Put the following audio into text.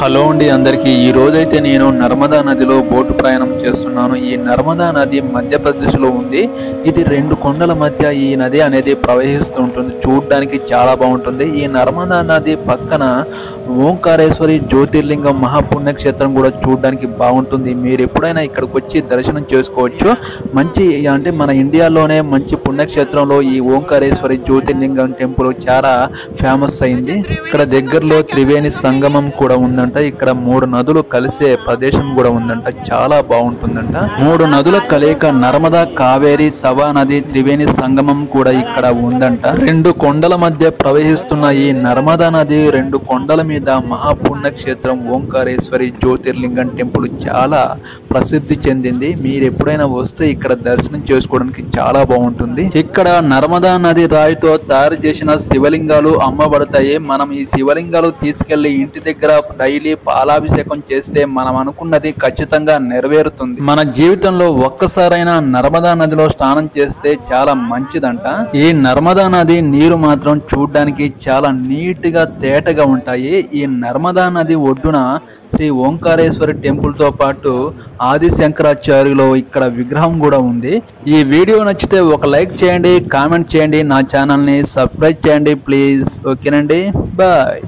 Hello అండి అందరికీ ఈ రోజైతే నేను నర్మదా నదిలో బోటు ప్రయాణం చేస్తున్నాను. ఈ నర్మదా నది మధ్యప్రదేశ్లో ఉంది. ఇది రెండు కొండల మధ్య ఈ నది అనేది ప్రవహిస్తూ ఉంటుంది. చూడడానికి చాలా బాగుంటుంది. ఈ నర్మదా నది పక్కన ఓంకారేశ్వరి జ్యోతిర్లింగం మహాపుణ్యక్షేత్రం కూడా చూడడానికి బాగుంటుంది. మీరు ఎప్పుడైనా ఇక్కడికి వచ్చి దర్శనం చేసుకోవచ్చు. మంచి అంటే మన ఇండియాలోనే మంచి పుణ్యక్షేత్రంలో ఈ ఓంకారేశ్వరి జ్యోతిర్లింగం టెంపుల్ చాలా ఫేమస్ అయింది. ఇక్కడ దగ్గరలో త్రివేణి సంగమం కూడా ఉందంట. ఇక్కడ మూడు నదులు కలిసే ప్రదేశం కూడా ఉందంట. చాలా బాగుంటుందంట. మూడు నదుల కలయిక నర్మదా, కావేరి, తవా నది త్రివేణి సంగమం కూడా ఇక్కడ ఉందంట. రెండు కొండల మధ్య ప్రవహిస్తున్న ఈ నర్మదా నది రెండు కొండల మీద మహాపుణ్యక్షేత్రం ఓంకారేశ్వరి జ్యోతిర్లింగం టెంపుల్ చాలా ప్రసిద్ధి చెందింది. మీరు ఎప్పుడైనా వస్తే ఇక్కడ దర్శనం చేసుకోవడానికి చాలా బాగుంటుంది. ఇక్కడ నర్మదా నది రాయితో తయారు చేసిన శివలింగాలు అమ్మబడతాయి. మనం ఈ శివలింగాలు తీసుకెళ్లి ఇంటి దగ్గర డైలీ పాలాభిషేకం చేస్తే మనం అనుకున్నది ఖచ్చితంగా నెరవేరుతుంది. మన జీవితంలో ఒక్కసారైనా నర్మదా నదిలో స్నానం చేస్తే చాలా మంచిదంట. ఈ నర్మదా నది నీరు మాత్రం చూడడానికి చాలా నీట్ గా తేటగా ఉంటాయి. ఈ నర్మదా నది ఒడ్డున శ్రీ ఓంకారేశ్వరి టెంపుల్ తో పాటు ఆది శంకరాచార్యులో ఇక్కడ విగ్రహం కూడా ఉంది. ఈ వీడియో నచ్చితే ఒక లైక్ చేయండి, కామెంట్ చేయండి, నా ఛానల్ ని సబ్స్క్రైబ్ చేయండి ప్లీజ్. ఓకేనండి, బాయ్.